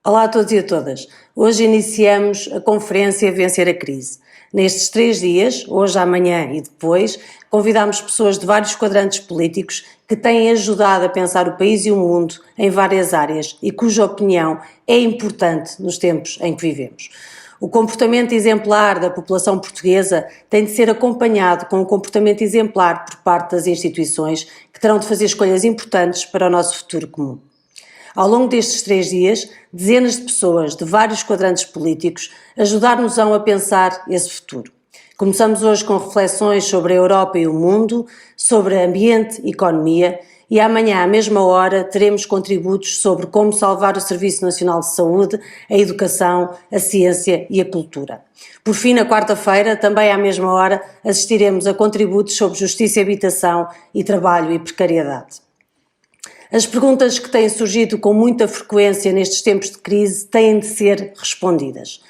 Olá a todos e a todas. Hoje iniciamos a conferência Vencer a Crise. Nestes 3 dias, hoje, amanhã e depois, convidamos pessoas de vários quadrantes políticos que têm ajudado a pensar o país e o mundo em várias áreas e cuja opinião é importante nos tempos em que vivemos. O comportamento exemplar da população portuguesa tem de ser acompanhado com um comportamento exemplar por parte das instituições que terão de fazer escolhas importantes para o nosso futuro comum. Ao longo destes 3 dias, dezenas de pessoas de vários quadrantes políticos ajudaram-nos a pensar esse futuro. Começamos hoje com reflexões sobre a Europa e o mundo, sobre ambiente e economia, e amanhã, à mesma hora, teremos contributos sobre como salvar o Serviço Nacional de Saúde, a educação, a ciência e a cultura. Por fim, na quarta-feira, também à mesma hora, assistiremos a contributos sobre justiça e habitação e trabalho e precariedade. As perguntas que têm surgido com muita frequência nestes tempos de crise têm de ser respondidas.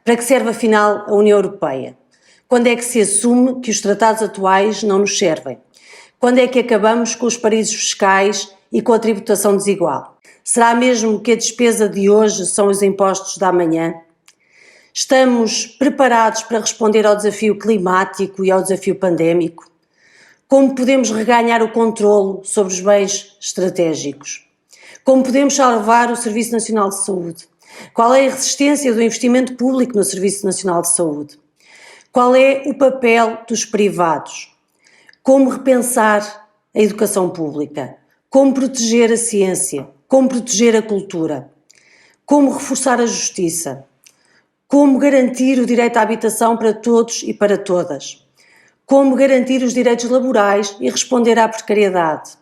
Para que serve, afinal, a União Europeia? Quando é que se assume que os tratados atuais não nos servem? Quando é que acabamos com os paraísos fiscais e com a tributação desigual? Será mesmo que a despesa de hoje são os impostos da amanhã? Estamos preparados para responder ao desafio climático e ao desafio pandémico? Como podemos reganhar o controlo sobre os bens estratégicos? Como podemos salvar o Serviço Nacional de Saúde? Qual é a resistência do investimento público no Serviço Nacional de Saúde? Qual é o papel dos privados? Como repensar a educação pública? Como proteger a ciência? Como proteger a cultura? Como reforçar a justiça? Como garantir o direito à habitação para todos e para todas? Como garantir os direitos laborais e responder à precariedade?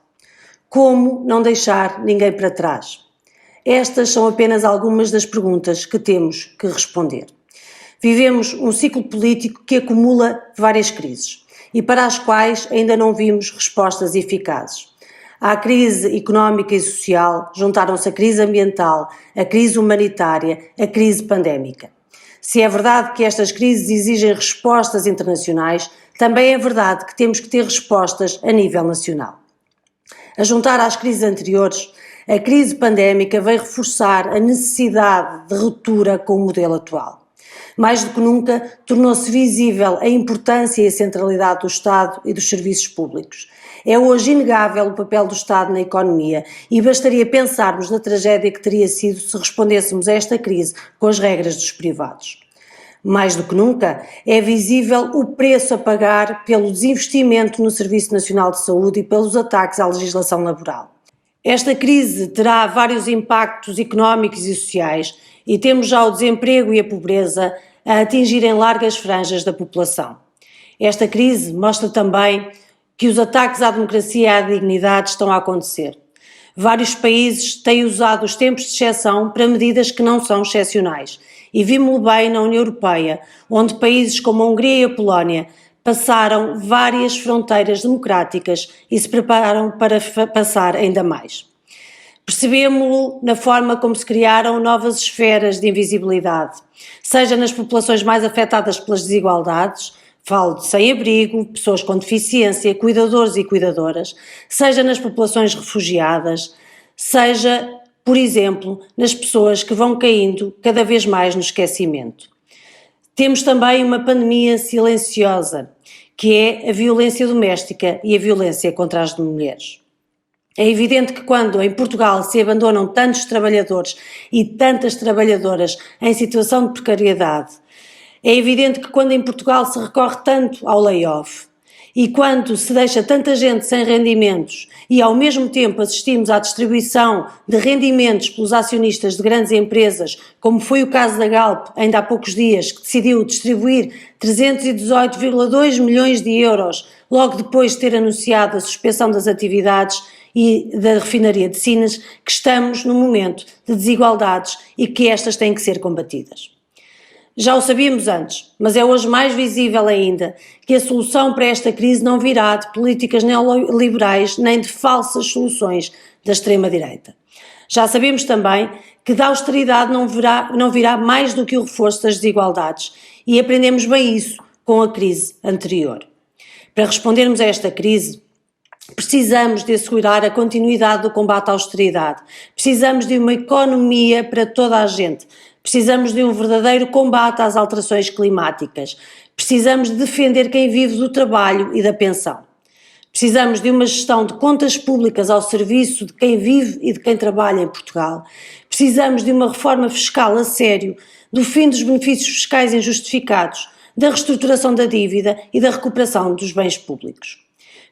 Como não deixar ninguém para trás? Estas são apenas algumas das perguntas que temos que responder. Vivemos um ciclo político que acumula várias crises e para as quais ainda não vimos respostas eficazes. À crise económica e social juntaram-se a crise ambiental, a crise humanitária, a crise pandémica. Se é verdade que estas crises exigem respostas internacionais, também é verdade que temos que ter respostas a nível nacional. A juntar às crises anteriores, a crise pandémica veio reforçar a necessidade de ruptura com o modelo atual. Mais do que nunca, tornou-se visível a importância e a centralidade do Estado e dos serviços públicos. É hoje inegável o papel do Estado na economia e bastaria pensarmos na tragédia que teria sido se respondêssemos a esta crise com as regras dos privados. Mais do que nunca, é visível o preço a pagar pelo desinvestimento no Serviço Nacional de Saúde e pelos ataques à legislação laboral. Esta crise terá vários impactos económicos e sociais e temos já o desemprego e a pobreza a atingirem largas franjas da população. Esta crise mostra também que os ataques à democracia e à dignidade estão a acontecer. Vários países têm usado os tempos de exceção para medidas que não são excepcionais. E vimos-lo bem na União Europeia, onde países como a Hungria e a Polónia passaram várias fronteiras democráticas e se preparam para passar ainda mais. Percebemos-lo na forma como se criaram novas esferas de invisibilidade, seja nas populações mais afetadas pelas desigualdades, falo de sem-abrigo, pessoas com deficiência, cuidadores e cuidadoras, seja nas populações refugiadas, seja, por exemplo, nas pessoas que vão caindo cada vez mais no esquecimento. Temos também uma pandemia silenciosa, que é a violência doméstica e a violência contra as mulheres. É evidente que quando em Portugal se abandonam tantos trabalhadores e tantas trabalhadoras em situação de precariedade, é evidente que quando em Portugal se recorre tanto ao layoff e quando se deixa tanta gente sem rendimentos e ao mesmo tempo assistimos à distribuição de rendimentos pelos acionistas de grandes empresas, como foi o caso da Galp ainda há poucos dias, que decidiu distribuir 318,2 milhões de euros logo depois de ter anunciado a suspensão das atividades e da refinaria de Sines, que estamos num momento de desigualdades e que estas têm que ser combatidas. Já o sabíamos antes, mas é hoje mais visível ainda que a solução para esta crise não virá de políticas neoliberais nem de falsas soluções da extrema-direita. Já sabemos também que da austeridade não virá mais do que o reforço das desigualdades e aprendemos bem isso com a crise anterior. Para respondermos a esta crise, Precisamos de assegurar a continuidade do combate à austeridade. Precisamos de uma economia para toda a gente. Precisamos de um verdadeiro combate às alterações climáticas. Precisamos de defender quem vive do trabalho e da pensão. Precisamos de uma gestão de contas públicas ao serviço de quem vive e de quem trabalha em Portugal. Precisamos de uma reforma fiscal a sério, do fim dos benefícios fiscais injustificados, da reestruturação da dívida e da recuperação dos bens públicos.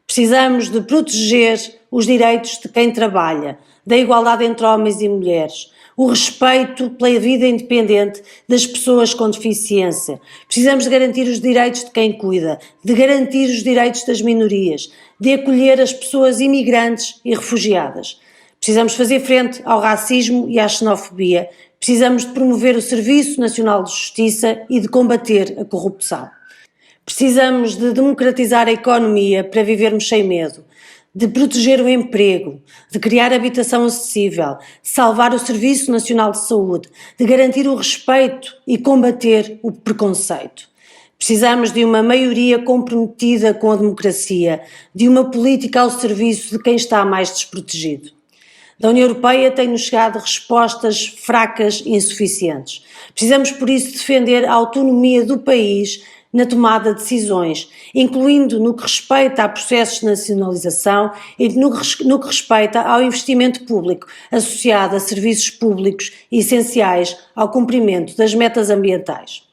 Precisamos de proteger os direitos de quem trabalha, da igualdade entre homens e mulheres, o respeito pela vida independente das pessoas com deficiência. Precisamos de garantir os direitos de quem cuida, de garantir os direitos das minorias, de acolher as pessoas imigrantes e refugiadas. Precisamos fazer frente ao racismo e à xenofobia. Precisamos de promover o Serviço Nacional de Justiça e de combater a corrupção. Precisamos de democratizar a economia para vivermos sem medo, de proteger o emprego, de criar habitação acessível, de salvar o Serviço Nacional de Saúde, de garantir o respeito e combater o preconceito. Precisamos de uma maioria comprometida com a democracia, de uma política ao serviço de quem está mais desprotegido. Da União Europeia tem-nos chegado respostas fracas e insuficientes. Precisamos, por isso, defender a autonomia do país na tomada de decisões, incluindo no que respeita a processos de nacionalização e no que respeita ao investimento público associado a serviços públicos essenciais ao cumprimento das metas ambientais.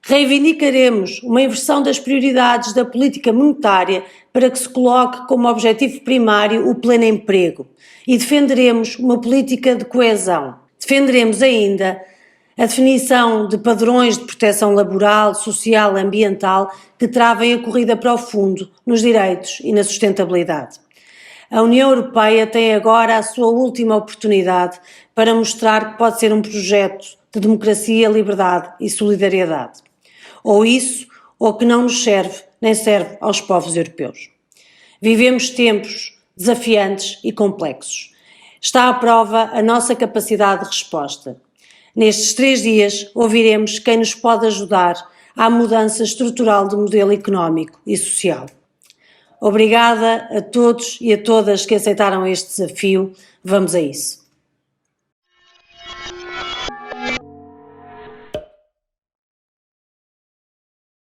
Reivindicaremos uma inversão das prioridades da política monetária para que se coloque como objetivo primário o pleno emprego e defenderemos uma política de coesão. Defenderemos ainda a definição de padrões de proteção laboral, social e ambiental que travem a corrida para o fundo nos direitos e na sustentabilidade. A União Europeia tem agora a sua última oportunidade para mostrar que pode ser um projeto de democracia, liberdade e solidariedade. Ou isso, ou que não nos serve, nem serve aos povos europeus. Vivemos tempos desafiantes e complexos. Está à prova a nossa capacidade de resposta. Nestes 3 dias, ouviremos quem nos pode ajudar à mudança estrutural do modelo económico e social. Obrigada a todos e a todas que aceitaram este desafio. Vamos a isso.